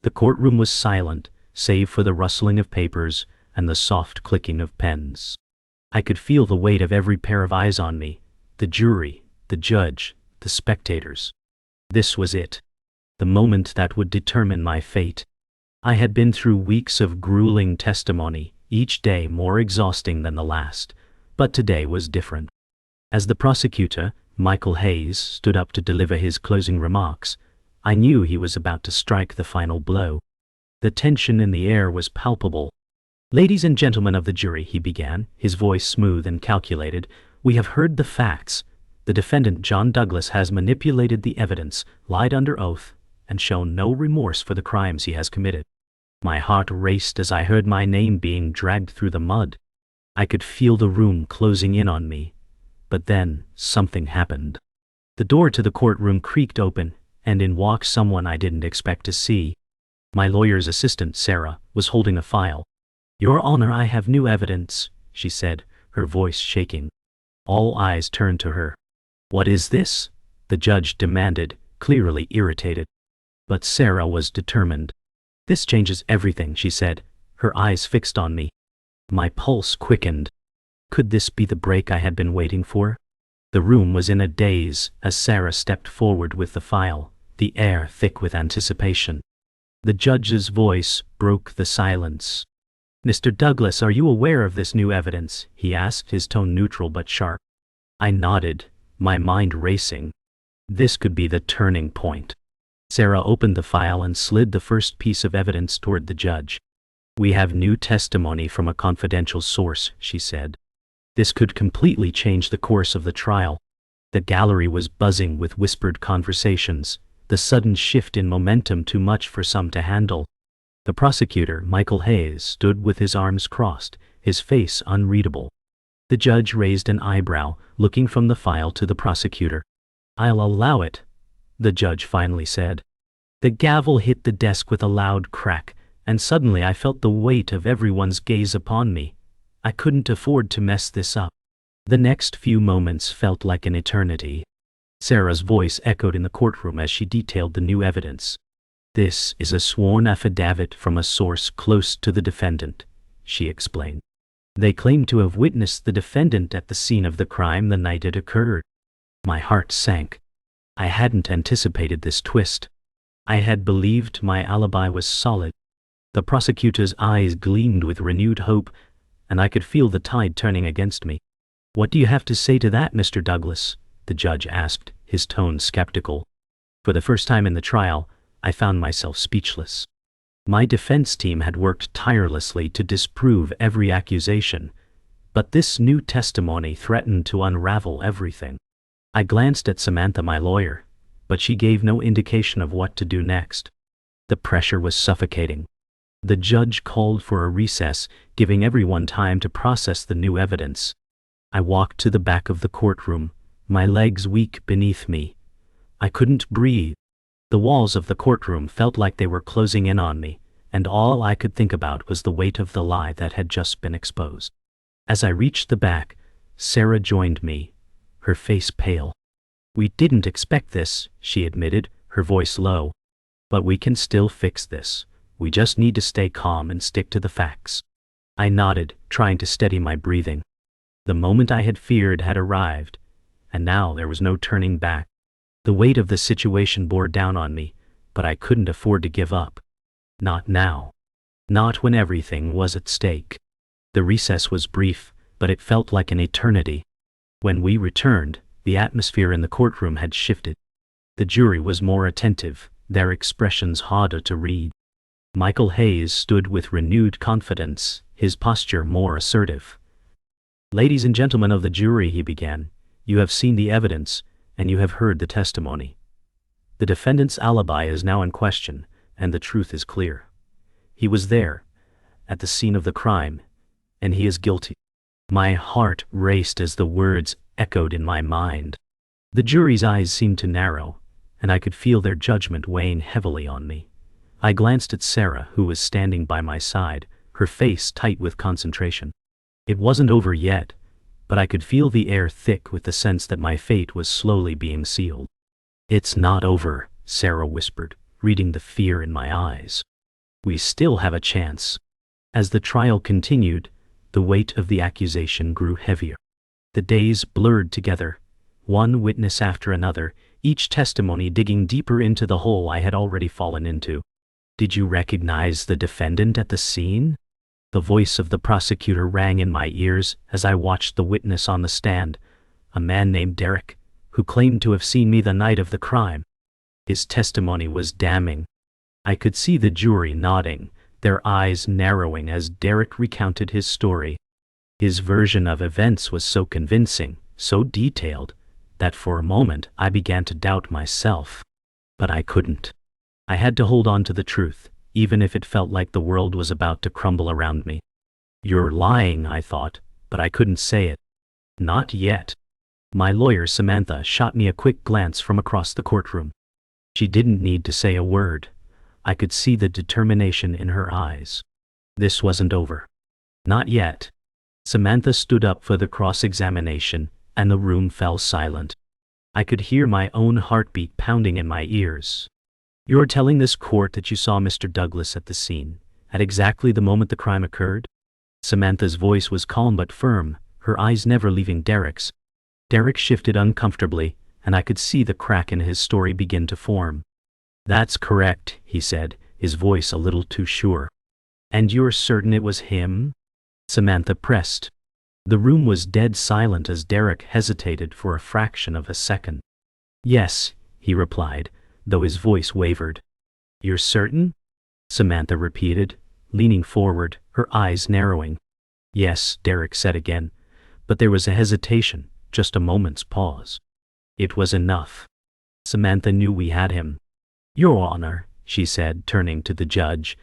The courtroom was silent, save for the rustling of papers and the soft clicking of pens. I could feel the weight of every pair of eyes on me, the jury, the judge, the spectators. This was it, the moment that would determine my fate. I had been through weeks of grueling testimony, each day more exhausting than the last, but today was different. As the prosecutor, Michael Hayes, stood up to deliver his closing remarks, I knew he was about to strike the final blow. The tension in the air was palpable. "Ladies and gentlemen of the jury," he began, his voice smooth and calculated, "we have heard the facts. The defendant, John Douglas, has manipulated the evidence, lied under oath, and shown no remorse for the crimes he has committed." My heart raced as I heard my name being dragged through the mud. I could feel the room closing in on me. But then, something happened. The door to the courtroom creaked open, and in walked someone I didn't expect to see. My lawyer's assistant, Sarah, was holding a file. "Your Honor, I have new evidence," she said, her voice shaking. All eyes turned to her. "What is this?" the judge demanded, clearly irritated. But Sarah was determined. "This changes everything," she said, her eyes fixed on me. My pulse quickened. Could this be the break I had been waiting for? The room was in a daze as Sarah stepped forward with the file, the air thick with anticipation. The judge's voice broke the silence. "Mr. Douglas, are you aware of this new evidence?" he asked, his tone neutral but sharp. I nodded, my mind racing. This could be the turning point. Sarah opened the file and slid the first piece of evidence toward the judge. "We have new testimony from a confidential source," she said. This could completely change the course of the trial. The gallery was buzzing with whispered conversations, the sudden shift in momentum too much for some to handle. The prosecutor, Michael Hayes, stood with his arms crossed, his face unreadable. The judge raised an eyebrow, looking from the file to the prosecutor. "I'll allow it," the judge finally said. The gavel hit the desk with a loud crack, and suddenly I felt the weight of everyone's gaze upon me. I couldn't afford to mess this up. The next few moments felt like an eternity. Sarah's voice echoed in the courtroom as she detailed the new evidence. "This is a sworn affidavit from a source close to the defendant," she explained. "They claim to have witnessed the defendant at the scene of the crime the night it occurred." My heart sank. I hadn't anticipated this twist. I had believed my alibi was solid. The prosecutor's eyes gleamed with renewed hope, and I could feel the tide turning against me. "What do you have to say to that, Mr. Douglas?" the judge asked, his tone skeptical. For the first time in the trial, I found myself speechless. My defense team had worked tirelessly to disprove every accusation, but this new testimony threatened to unravel everything. I glanced at Samantha, my lawyer, but she gave no indication of what to do next. The pressure was suffocating. The judge called for a recess, giving everyone time to process the new evidence. I walked to the back of the courtroom, my legs weak beneath me. I couldn't breathe. The walls of the courtroom felt like they were closing in on me, and all I could think about was the weight of the lie that had just been exposed. As I reached the back, Sarah joined me, her face pale. "We didn't expect this," she admitted, her voice low. "But we can still fix this. We just need to stay calm and stick to the facts." I nodded, trying to steady my breathing. The moment I had feared had arrived, and now there was no turning back. The weight of the situation bore down on me, but I couldn't afford to give up. Not now. Not when everything was at stake. The recess was brief, but it felt like an eternity. When we returned, the atmosphere in the courtroom had shifted. The jury was more attentive, their expressions harder to read. Michael Hayes stood with renewed confidence, his posture more assertive. "Ladies and gentlemen of the jury," he began, "you have seen the evidence, and you have heard the testimony. The defendant's alibi is now in question, and the truth is clear. He was there, at the scene of the crime, and he is guilty." My heart raced as the words echoed in my mind. The jury's eyes seemed to narrow, and I could feel their judgment weighing heavily on me. I glanced at Sarah, who was standing by my side, her face tight with concentration. It wasn't over yet, but I could feel the air thick with the sense that my fate was slowly being sealed. "It's not over," Sarah whispered, reading the fear in my eyes. We still have a chance. As the trial continued, the weight of the accusation grew heavier. The days blurred together, one witness after another, each testimony digging deeper into the hole I had already fallen into. "Did you recognize the defendant at the scene?" The voice of the prosecutor rang in my ears as I watched the witness on the stand, a man named Derek, who claimed to have seen me the night of the crime. His testimony was damning. I could see the jury nodding, their eyes narrowing as Derek recounted his story. His version of events was so convincing, so detailed, that for a moment I began to doubt myself. But I couldn't. I had to hold on to the truth, even if it felt like the world was about to crumble around me. "You're lying," I thought, but I couldn't say it. Not yet. My lawyer Samantha shot me a quick glance from across the courtroom. She didn't need to say a word. I could see the determination in her eyes. This wasn't over. Not yet. Samantha stood up for the cross-examination, and the room fell silent. I could hear my own heartbeat pounding in my ears. "You're telling this court that you saw Mr. Douglas at the scene, at exactly the moment the crime occurred?" Samantha's voice was calm but firm, her eyes never leaving Derek's. Derek shifted uncomfortably, and I could see the crack in his story begin to form. "That's correct," he said, his voice a little too sure. "And you're certain it was him?" Samantha pressed. The room was dead silent as Derek hesitated for a fraction of a second. "Yes," he replied, though his voice wavered. "You're certain?" Samantha repeated, leaning forward, her eyes narrowing. "Yes," Derek said again, but there was a hesitation, just a moment's pause. It was enough. Samantha knew we had him. "Your Honor," she said, turning to the judge,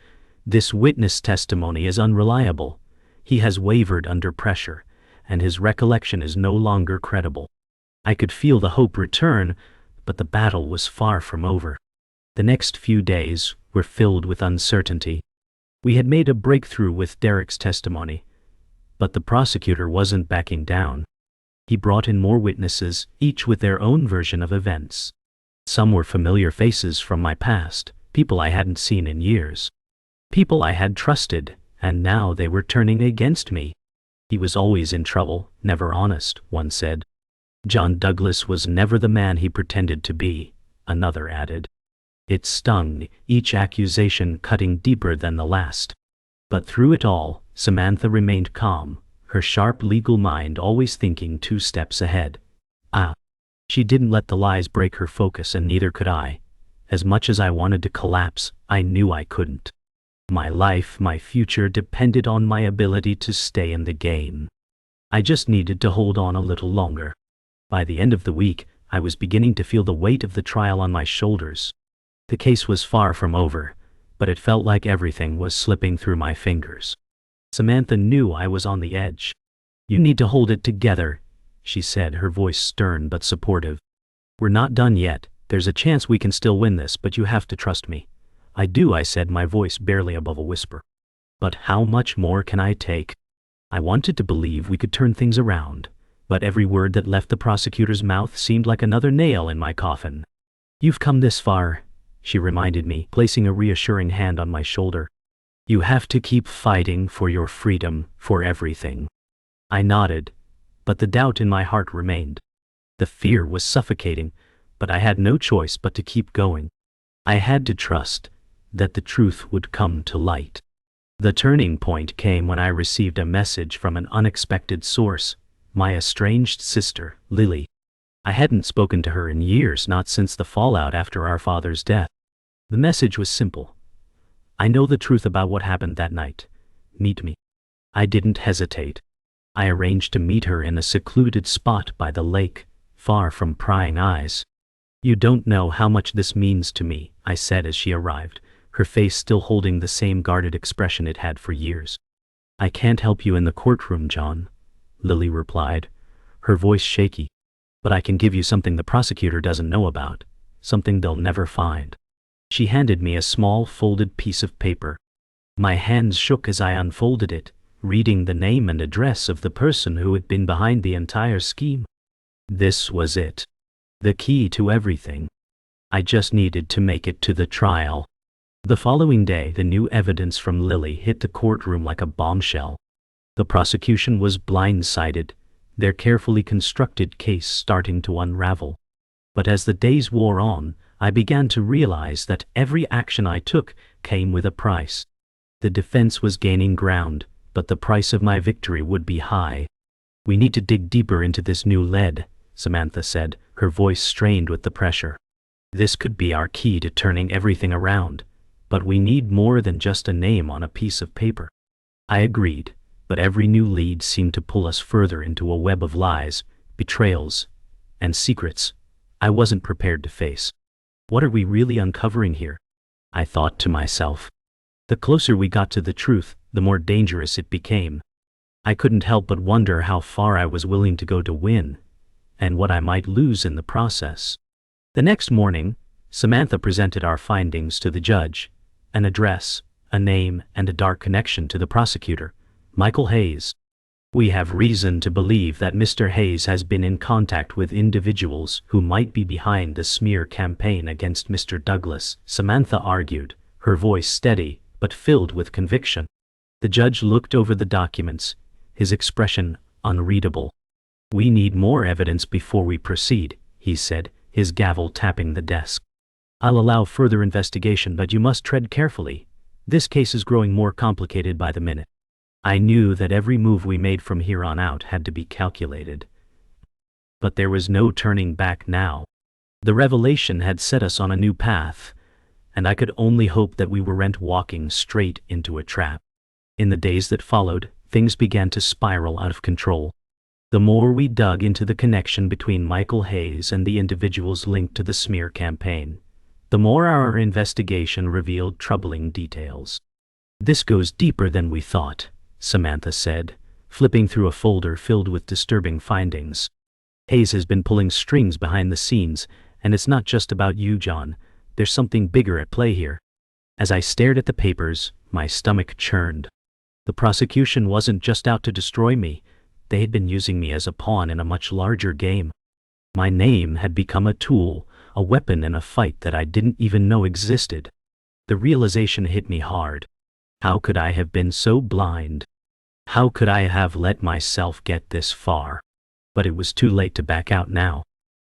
"this witness testimony is unreliable. He has wavered under pressure, and his recollection is no longer credible." I could feel the hope return, but the battle was far from over. The next few days were filled with uncertainty. We had made a breakthrough with Derek's testimony, but the prosecutor wasn't backing down. He brought in more witnesses, each with their own version of events. Some were familiar faces from my past, people I hadn't seen in years. People I had trusted, and now they were turning against me. "He was always in trouble, never honest," one said. "John Douglas was never the man he pretended to be," another added. It stung, each accusation cutting deeper than the last. But through it all, Samantha remained calm, her sharp legal mind always thinking 2 steps ahead. She didn't let the lies break her focus, and neither could I. As much as I wanted to collapse, I knew I couldn't. My life, my future depended on my ability to stay in the game. I just needed to hold on a little longer. By the end of the week, I was beginning to feel the weight of the trial on my shoulders. The case was far from over, but it felt like everything was slipping through my fingers. Samantha knew I was on the edge. "You need to hold it together," she said, her voice stern but supportive. "We're not done yet. There's a chance we can still win this, but you have to trust me." "I do," I said, my voice barely above a whisper. "But how much more can I take?" I wanted to believe we could turn things around, but every word that left the prosecutor's mouth seemed like another nail in my coffin. "You've come this far," she reminded me, placing a reassuring hand on my shoulder. "You have to keep fighting for your freedom, for everything." I nodded, but the doubt in my heart remained. The fear was suffocating, but I had no choice but to keep going. I had to trust that the truth would come to light. The turning point came when I received a message from an unexpected source, my estranged sister, Lily. I hadn't spoken to her in years, not since the fallout after our father's death. The message was simple. "I know the truth about what happened that night. Meet me." I didn't hesitate. I arranged to meet her in a secluded spot by the lake, far from prying eyes. "You don't know how much this means to me," I said as she arrived, her face still holding the same guarded expression it had for years. "I can't help you in the courtroom, John," Lily replied, her voice shaky. "But I can give you something the prosecutor doesn't know about, something they'll never find." She handed me a small folded piece of paper. My hands shook as I unfolded it, reading the name and address of the person who had been behind the entire scheme. This was it. The key to everything. I just needed to make it to the trial. The following day, the new evidence from Lily hit the courtroom like a bombshell. The prosecution was blindsided, their carefully constructed case starting to unravel. But as the days wore on, I began to realize that every action I took came with a price. The defense was gaining ground, but the price of my victory would be high. "We need to dig deeper into this new lead," Samantha said, her voice strained with the pressure. "This could be our key to turning everything around, but we need more than just a name on a piece of paper." I agreed, but every new lead seemed to pull us further into a web of lies, betrayals, and secrets I wasn't prepared to face. What are we really uncovering here? I thought to myself. The closer we got to the truth, the more dangerous it became. I couldn't help but wonder how far I was willing to go to win, and what I might lose in the process. The next morning, Samantha presented our findings to the judge: an address, a name, and a dark connection to the prosecutor, Michael Hayes. "We have reason to believe that Mr. Hayes has been in contact with individuals who might be behind the smear campaign against Mr. Douglas," Samantha argued, her voice steady but filled with conviction. The judge looked over the documents, his expression unreadable. "We need more evidence before we proceed," he said, his gavel tapping the desk. "I'll allow further investigation, but you must tread carefully. This case is growing more complicated by the minute." I knew that every move we made from here on out had to be calculated. But there was no turning back now. The revelation had set us on a new path, and I could only hope that we weren't walking straight into a trap. In the days that followed, things began to spiral out of control. The more we dug into the connection between Michael Hayes and the individuals linked to the smear campaign, the more our investigation revealed troubling details. "This goes deeper than we thought," Samantha said, flipping through a folder filled with disturbing findings. "Hayes has been pulling strings behind the scenes, and it's not just about you, John. There's something bigger at play here." As I stared at the papers, my stomach churned. The prosecution wasn't just out to destroy me. They had been using me as a pawn in a much larger game. My name had become a tool, a weapon in a fight that I didn't even know existed. The realization hit me hard. How could I have been so blind? How could I have let myself get this far? But it was too late to back out now.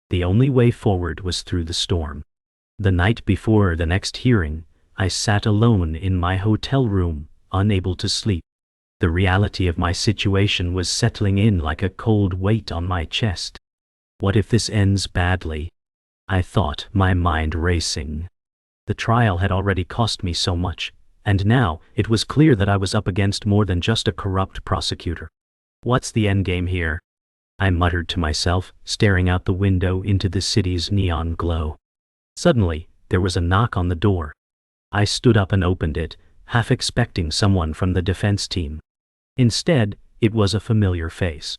The only way forward was through the storm. The night before the next hearing, I sat alone in my hotel room, unable to sleep. The reality of my situation was settling in like a cold weight on my chest. What if this ends badly? I thought, my mind racing. The trial had already cost me so much, and now it was clear that I was up against more than just a corrupt prosecutor. "What's the endgame here?" I muttered to myself, staring out the window into the city's neon glow. Suddenly, there was a knock on the door. I stood up and opened it, half expecting someone from the defense team. Instead, it was a familiar face.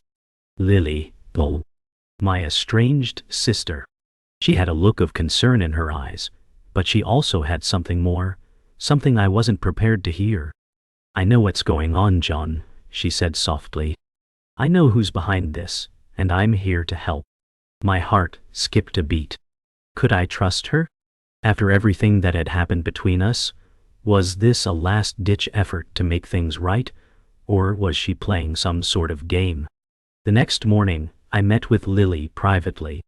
Lily, my estranged sister. She had a look of concern in her eyes, but she also had something more, something I wasn't prepared to hear. "I know what's going on, John," she said softly. "I know who's behind this, and I'm here to help." My heart skipped a beat. Could I trust her? After everything that had happened between us, was this a last-ditch effort to make things right, or was she playing some sort of game? The next morning, I met with Lily privately.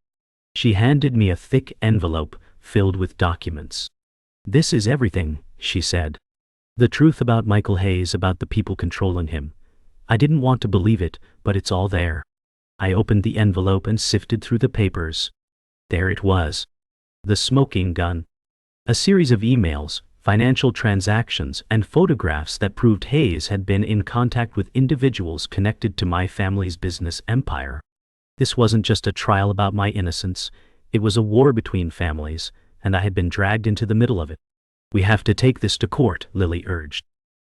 She handed me a thick envelope filled with documents. "This is everything," she said. "The truth about Michael Hayes, about the people controlling him. I didn't want to believe it, but it's all there." I opened the envelope and sifted through the papers. There it was. The smoking gun. A series of emails, financial transactions, and photographs that proved Hayes had been in contact with individuals connected to my family's business empire. This wasn't just a trial about my innocence. It was a war between families, and I had been dragged into the middle of it. "We have to take this to court," Lily urged.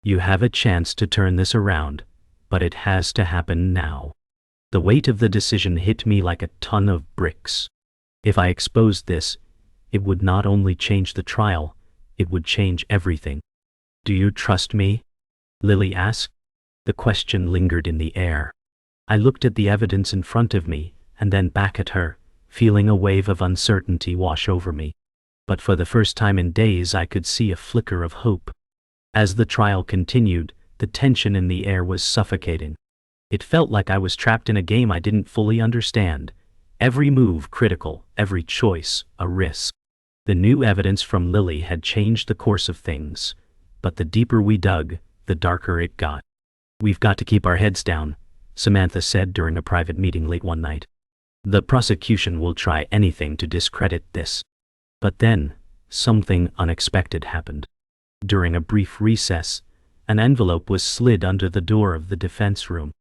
"You have a chance to turn this around, but it has to happen now." The weight of the decision hit me like a ton of bricks. If I exposed this, it would not only change the trial, it would change everything. "Do you trust me?" Lily asked. The question lingered in the air. I looked at the evidence in front of me, and then back at her, feeling a wave of uncertainty wash over me. But for the first time in days I could see a flicker of hope. As the trial continued, the tension in the air was suffocating. It felt like I was trapped in a game I didn't fully understand. Every move critical, every choice a risk. The new evidence from Lily had changed the course of things, but the deeper we dug, the darker it got. "We've got to keep our heads down," Samantha said during a private meeting late one night. "The prosecution will try anything to discredit this." But then, something unexpected happened. During a brief recess, an envelope was slid under the door of the defense room.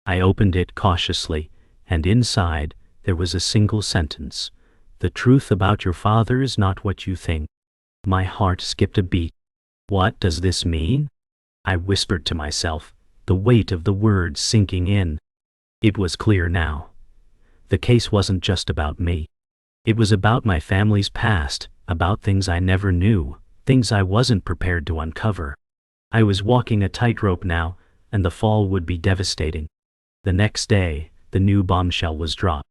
I opened it cautiously, and inside, there was a single sentence. "The truth about your father is not what you think." My heart skipped a beat. What does this mean? I whispered to myself, the weight of the words sinking in. It was clear now. The case wasn't just about me. It was about my family's past, about things I never knew, things I wasn't prepared to uncover. I was walking a tightrope now, and the fall would be devastating. The next day, the new bombshell was dropped.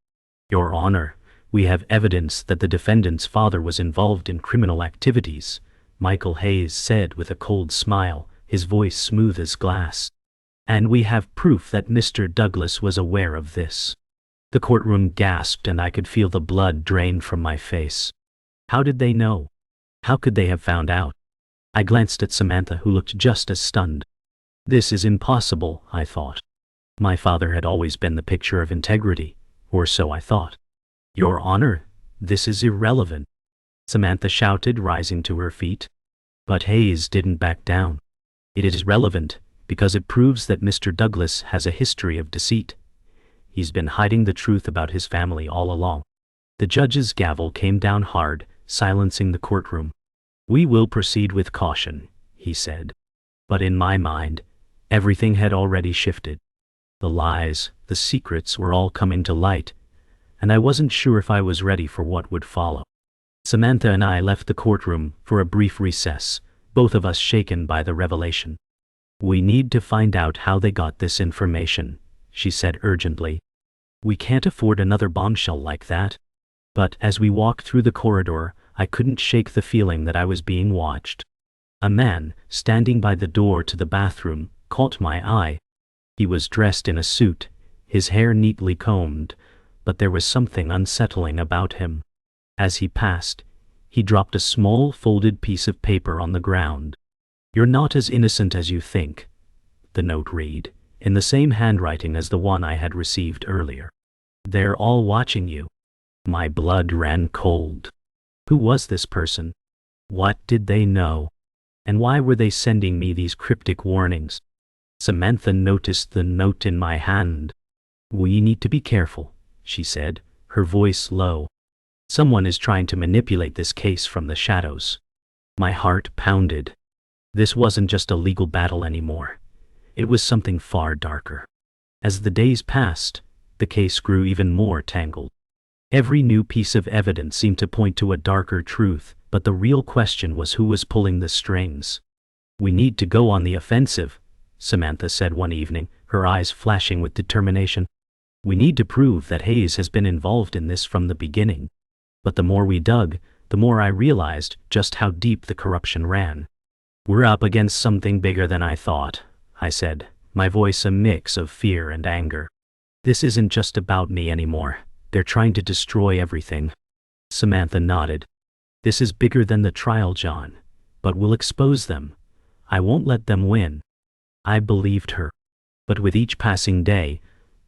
"Your Honor, we have evidence that the defendant's father was involved in criminal activities," Michael Hayes said with a cold smile, his voice smooth as glass. "And we have proof that Mr. Douglas was aware of this." The courtroom gasped and I could feel the blood drain from my face. How did they know? How could they have found out? I glanced at Samantha, who looked just as stunned. This is impossible, I thought. My father had always been the picture of integrity, or so I thought. "Your Honor, this is irrelevant," Samantha shouted, rising to her feet. But Hayes didn't back down. "It is relevant because it proves that Mr. Douglas has a history of deceit. He's been hiding the truth about his family all along." The judge's gavel came down hard, silencing the courtroom. "We will proceed with caution," he said. But in my mind, everything had already shifted. The lies, the secrets were all coming to light, and I wasn't sure if I was ready for what would follow. Samantha and I left the courtroom for a brief recess, both of us shaken by the revelation. "We need to find out how they got this information," she said urgently. "We can't afford another bombshell like that." But as we walked through the corridor, I couldn't shake the feeling that I was being watched. A man, standing by the door to the bathroom, caught my eye. He was dressed in a suit, his hair neatly combed, but there was something unsettling about him. As he passed, he dropped a small folded piece of paper on the ground. "You're not as innocent as you think," the note read, in the same handwriting as the one I had received earlier. "They're all watching you." My blood ran cold. Who was this person? What did they know? And why were they sending me these cryptic warnings? Samantha noticed the note in my hand. "We need to be careful," she said, her voice low. "Someone is trying to manipulate this case from the shadows." My heart pounded. This wasn't just a legal battle anymore. It was something far darker. As the days passed, the case grew even more tangled. Every new piece of evidence seemed to point to a darker truth, but the real question was who was pulling the strings. "We need to go on the offensive," Samantha said one evening, her eyes flashing with determination. "We need to prove that Hayes has been involved in this from the beginning." But the more we dug, the more I realized just how deep the corruption ran. "We're up against something bigger than I thought," I said, my voice a mix of fear and anger. "This isn't just about me anymore. They're trying to destroy everything." Samantha nodded. "This is bigger than the trial, John, but we'll expose them. I won't let them win." I believed her. But with each passing day,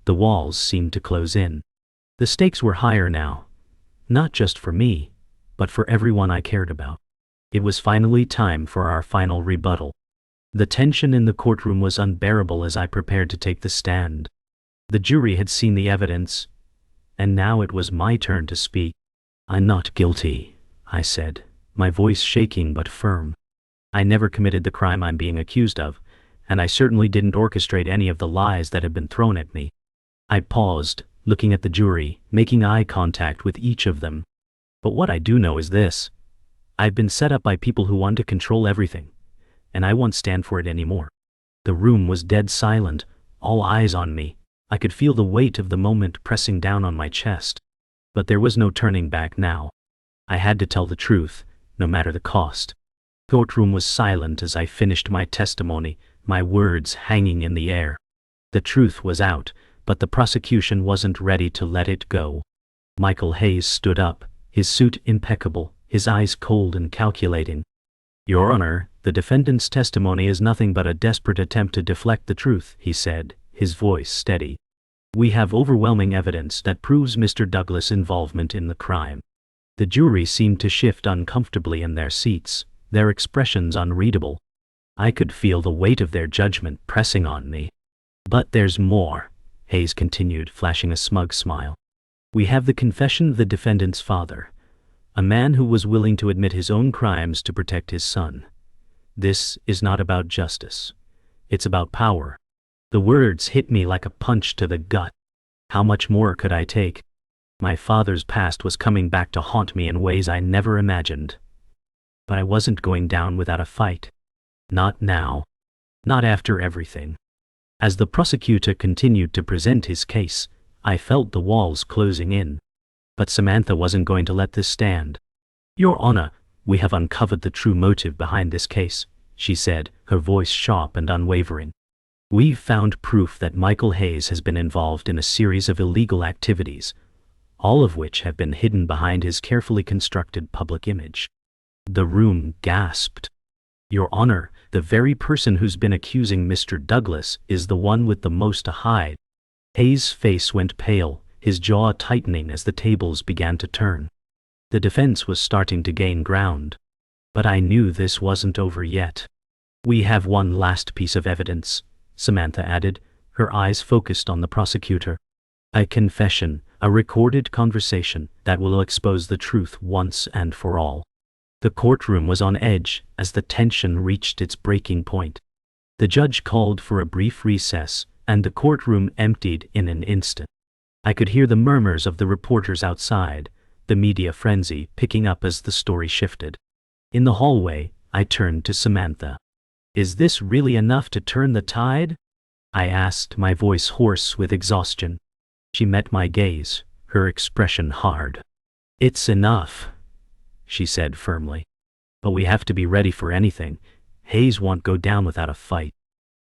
the walls seemed to close in. The stakes were higher now, not just for me, but for everyone I cared about. It was finally time for our final rebuttal. The tension in the courtroom was unbearable as I prepared to take the stand. The jury had seen the evidence, and now it was my turn to speak. "I'm not guilty," I said, my voice shaking but firm. "I never committed the crime I'm being accused of, and I certainly didn't orchestrate any of the lies that have been thrown at me." I paused, looking at the jury, making eye contact with each of them. "But what I do know is this. I've been set up by people who want to control everything, and I won't stand for it anymore." The room was dead silent, all eyes on me. I could feel the weight of the moment pressing down on my chest. But there was no turning back now. I had to tell the truth, no matter the cost. The courtroom was silent as I finished my testimony, my words hanging in the air. The truth was out, but the prosecution wasn't ready to let it go. Michael Hayes stood up, his suit impeccable, his eyes cold and calculating. "Your Honor, the defendant's testimony is nothing but a desperate attempt to deflect the truth," he said, his voice steady. "We have overwhelming evidence that proves Mr. Douglas' involvement in the crime." The jury seemed to shift uncomfortably in their seats, their expressions unreadable. I could feel the weight of their judgment pressing on me. "But there's more," Hayes continued, flashing a smug smile. "We have the confession of the defendant's father, a man who was willing to admit his own crimes to protect his son. This is not about justice. It's about power." The words hit me like a punch to the gut. How much more could I take? My father's past was coming back to haunt me in ways I never imagined. But I wasn't going down without a fight. Not now. Not after everything. As the prosecutor continued to present his case, I felt the walls closing in. But Samantha wasn't going to let this stand. "Your Honor, we have uncovered the true motive behind this case," she said, her voice sharp and unwavering. "We've found proof that Michael Hayes has been involved in a series of illegal activities, all of which have been hidden behind his carefully constructed public image." The room gasped. "Your Honor, the very person who's been accusing Mr. Douglas is the one with the most to hide." Hayes' face went pale, his jaw tightening as the tables began to turn. The defense was starting to gain ground. But I knew this wasn't over yet. "We have one last piece of evidence," Samantha added, her eyes focused on the prosecutor. "A confession, a recorded conversation that will expose the truth once and for all." The courtroom was on edge as the tension reached its breaking point. The judge called for a brief recess, and the courtroom emptied in an instant. I could hear the murmurs of the reporters outside, the media frenzy picking up as the story shifted. In the hallway, I turned to Samantha. "Is this really enough to turn the tide?" I asked, my voice hoarse with exhaustion. She met my gaze, her expression hard. "It's enough," she said firmly. "But we have to be ready for anything. Hayes won't go down without a fight."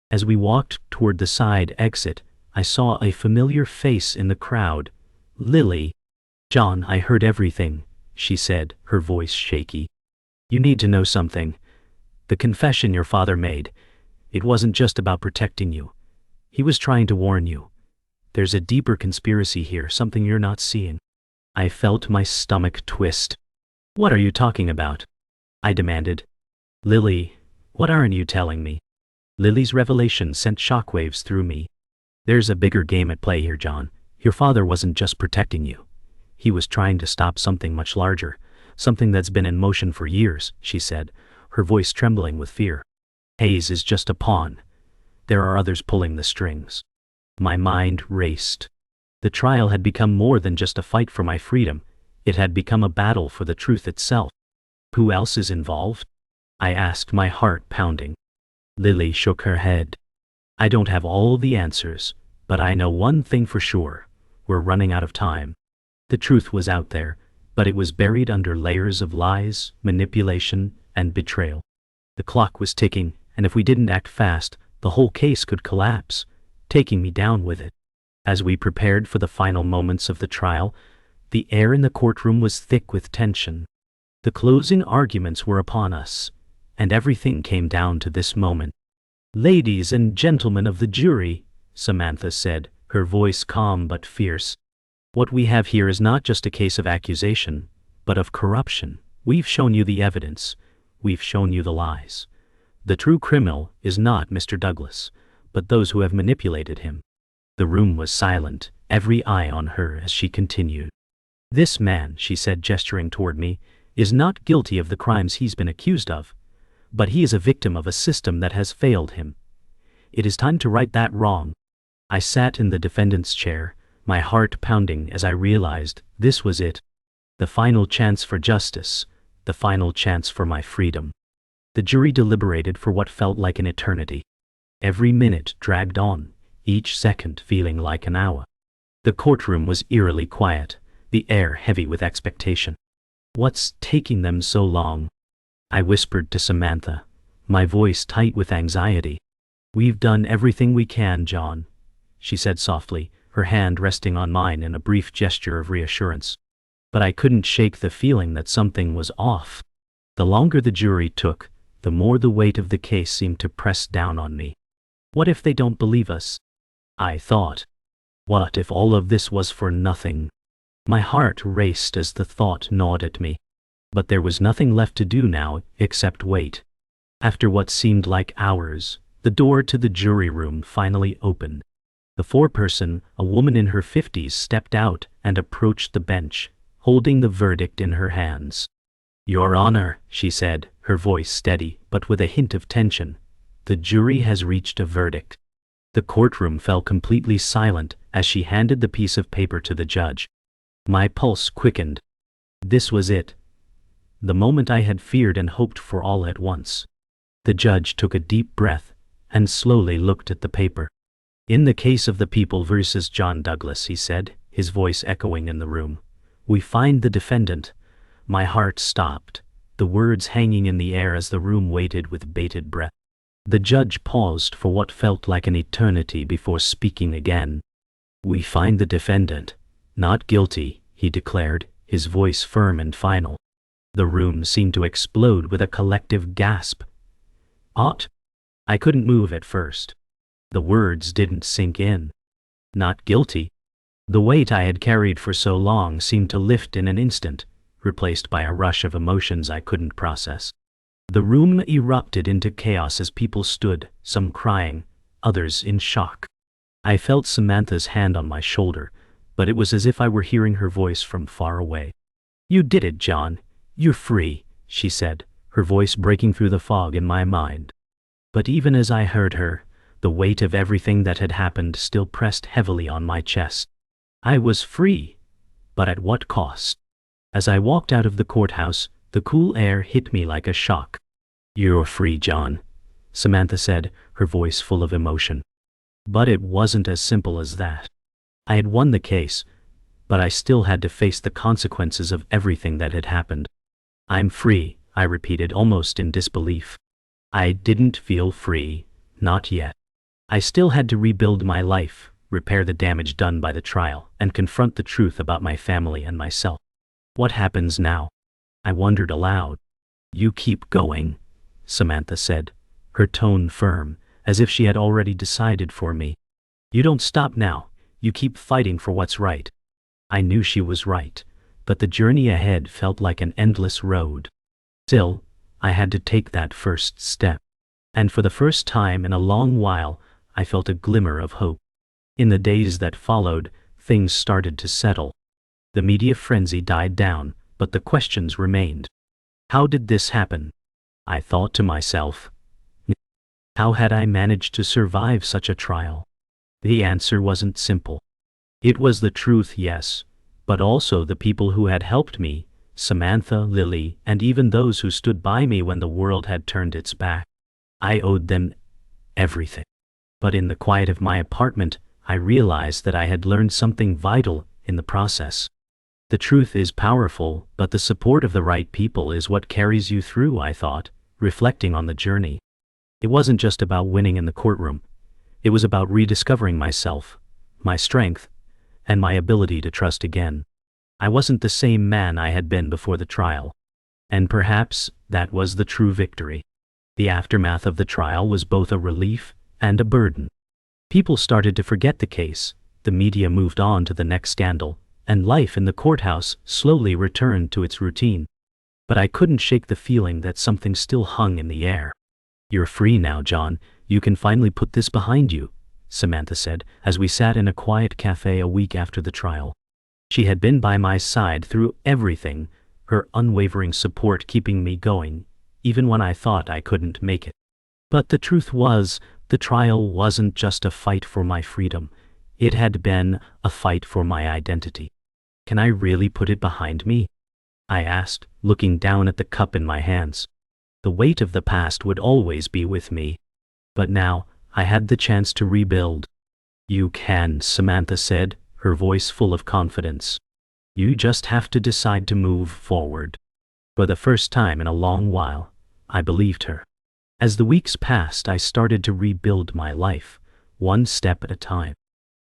As we walked toward the side exit, I saw a familiar face in the crowd. Lily. "John, I heard everything," she said, her voice shaky. "You need to know something. The confession your father made, it wasn't just about protecting you. He was trying to warn you. There's a deeper conspiracy here, something you're not seeing." I felt my stomach twist. "What are you talking about?" I demanded. "Lily, what aren't you telling me?" Lily's revelation sent shockwaves through me. "There's a bigger game at play here, John. Your father wasn't just protecting you. He was trying to stop something much larger, something that's been in motion for years," she said, her voice trembling with fear. "Hayes is just a pawn. There are others pulling the strings." My mind raced. The trial had become more than just a fight for my freedom. It had become a battle for the truth itself. "Who else is involved?" I asked, my heart pounding. Lily shook her head. "I don't have all the answers, but I know one thing for sure. We're running out of time." The truth was out there, but it was buried under layers of lies, manipulation, and betrayal. The clock was ticking, and if we didn't act fast, the whole case could collapse, taking me down with it. As we prepared for the final moments of the trial, the air in the courtroom was thick with tension. The closing arguments were upon us, and everything came down to this moment. "Ladies and gentlemen of the jury," Samantha said, her voice calm but fierce. "What we have here is not just a case of accusation, but of corruption. We've shown you the evidence. We've shown you the lies. The true criminal is not Mr. Douglas, but those who have manipulated him." The room was silent, every eye on her as she continued. "This man," she said, gesturing toward me, "is not guilty of the crimes he's been accused of, but he is a victim of a system that has failed him. It is time to right that wrong." I sat in the defendant's chair, my heart pounding as I realized this was it. The final chance for justice, the final chance for my freedom. The jury deliberated for what felt like an eternity. Every minute dragged on, each second feeling like an hour. The courtroom was eerily quiet, the air heavy with expectation. "What's taking them so long?" I whispered to Samantha, my voice tight with anxiety. "We've done everything we can, John," she said softly, her hand resting on mine in a brief gesture of reassurance. But I couldn't shake the feeling that something was off. The longer the jury took, the more the weight of the case seemed to press down on me. What if they don't believe us? I thought. What if all of this was for nothing? My heart raced as the thought gnawed at me. But there was nothing left to do now except wait. After what seemed like hours, the door to the jury room finally opened. The foreperson, a woman in her 50s, stepped out and approached the bench, holding the verdict in her hands. "Your Honor," she said, her voice steady but with a hint of tension, "the jury has reached a verdict." The courtroom fell completely silent as she handed the piece of paper to the judge. My pulse quickened. This was it. The moment I had feared and hoped for all at once. The judge took a deep breath and slowly looked at the paper. "In the case of the People versus John Douglas," he said, his voice echoing in the room, "we find the defendant." My heart stopped, the words hanging in the air as the room waited with bated breath. The judge paused for what felt like an eternity before speaking again. "We find the defendant not guilty," he declared, his voice firm and final. The room seemed to explode with a collective gasp. "What?" I couldn't move at first. The words didn't sink in. Not guilty. The weight I had carried for so long seemed to lift in an instant, replaced by a rush of emotions I couldn't process. The room erupted into chaos as people stood, some crying, others in shock. I felt Samantha's hand on my shoulder, but it was as if I were hearing her voice from far away. "You did it, John. You're free," she said, her voice breaking through the fog in my mind. But even as I heard her, the weight of everything that had happened still pressed heavily on my chest. I was free, but at what cost? As I walked out of the courthouse, the cool air hit me like a shock. "You're free, John," Samantha said, her voice full of emotion. But it wasn't as simple as that. I had won the case, but I still had to face the consequences of everything that had happened. "I'm free," I repeated, almost in disbelief. I didn't feel free, not yet. I still had to rebuild my life, repair the damage done by the trial, and confront the truth about my family and myself. What happens now? I wondered aloud. "You keep going," Samantha said, her tone firm, as if she had already decided for me. "You don't stop now, you keep fighting for what's right." I knew she was right, but the journey ahead felt like an endless road. Still, I had to take that first step. And for the first time in a long while, I felt a glimmer of hope. In the days that followed, things started to settle. The media frenzy died down, but the questions remained. How did this happen? I thought to myself. How had I managed to survive such a trial? The answer wasn't simple. It was the truth, yes, but also the people who had helped me, Samantha, Lily, and even those who stood by me when the world had turned its back. I owed them everything. But in the quiet of my apartment, I realized that I had learned something vital in the process. The truth is powerful, but the support of the right people is what carries you through, I thought, reflecting on the journey. It wasn't just about winning in the courtroom. It was about rediscovering myself, my strength, and my ability to trust again. I wasn't the same man I had been before the trial. And perhaps that was the true victory. The aftermath of the trial was both a relief and a burden. People started to forget the case, the media moved on to the next scandal, and life in the courthouse slowly returned to its routine. But I couldn't shake the feeling that something still hung in the air. "You're free now, John. You can finally put this behind you," Samantha said, as we sat in a quiet cafe a week after the trial. She had been by my side through everything, her unwavering support keeping me going, even when I thought I couldn't make it. But the truth was, the trial wasn't just a fight for my freedom. It had been a fight for my identity. "Can I really put it behind me?" I asked, looking down at the cup in my hands. The weight of the past would always be with me. But now, I had the chance to rebuild. "You can," Samantha said, her voice full of confidence. "You just have to decide to move forward." For the first time in a long while, I believed her. As the weeks passed, I started to rebuild my life, one step at a time.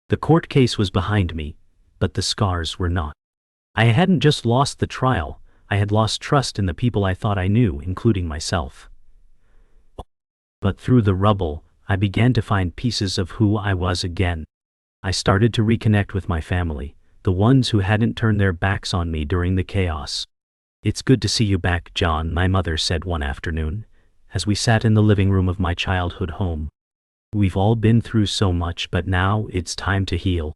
The court case was behind me, but the scars were not. I hadn't just lost the trial, I had lost trust in the people I thought I knew, including myself. But through the rubble, I began to find pieces of who I was again. I started to reconnect with my family, the ones who hadn't turned their backs on me during the chaos. "It's good to see you back, John," my mother said one afternoon, as we sat in the living room of my childhood home. "We've all been through so much, but now it's time to heal."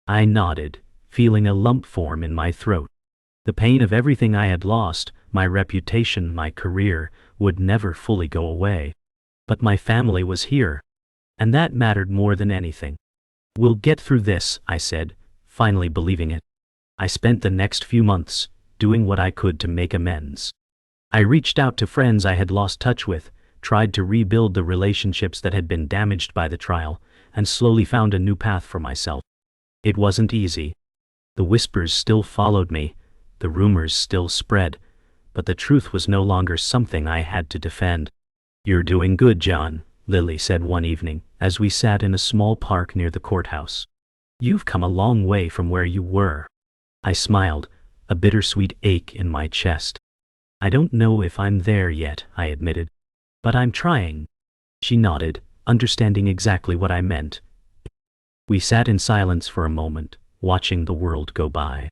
I nodded, feeling a lump form in my throat. The pain of everything I had lost, my reputation, my career, would never fully go away. But my family was here, and that mattered more than anything. "We'll get through this," I said, finally believing it. I spent the next few months doing what I could to make amends. I reached out to friends I had lost touch with, tried to rebuild the relationships that had been damaged by the trial, and slowly found a new path for myself. It wasn't easy. The whispers still followed me, the rumors still spread, but the truth was no longer something I had to defend. "You're doing good, John," Lily said one evening, as we sat in a small park near the courthouse. "You've come a long way from where you were." I smiled, a bittersweet ache in my chest. "I don't know if I'm there yet," I admitted. "But I'm trying." She nodded, understanding exactly what I meant. We sat in silence for a moment, watching the world go by.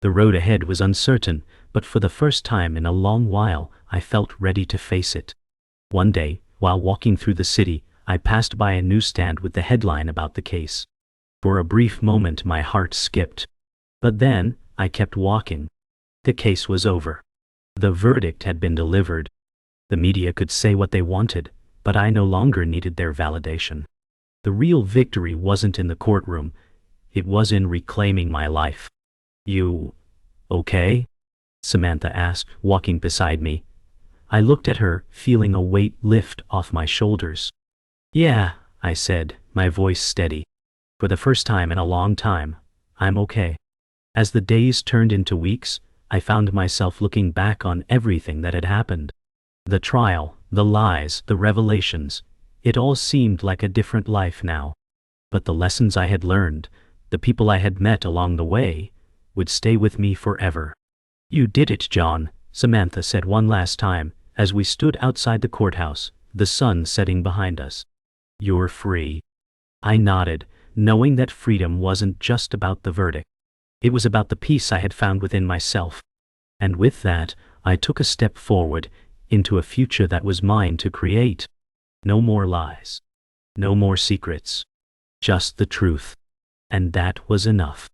The road ahead was uncertain, but for the first time in a long while, I felt ready to face it. One day, while walking through the city, I passed by a newsstand with the headline about the case. For a brief moment, my heart skipped. But then, I kept walking. The case was over. The verdict had been delivered. The media could say what they wanted, but I no longer needed their validation. The real victory wasn't in the courtroom, it was in reclaiming my life. "You okay?" Samantha asked, walking beside me. I looked at her, feeling a weight lift off my shoulders. "Yeah," I said, my voice steady. "For the first time in a long time, I'm okay." As the days turned into weeks, I found myself looking back on everything that had happened. The trial, the lies, the revelations, it all seemed like a different life now. But the lessons I had learned, the people I had met along the way, would stay with me forever. "You did it, John," Samantha said one last time, as we stood outside the courthouse, the sun setting behind us. "You're free." I nodded, knowing that freedom wasn't just about the verdict. It was about the peace I had found within myself. And with that, I took a step forward, into a future that was mine to create. No more lies. No more secrets. Just the truth. And that was enough.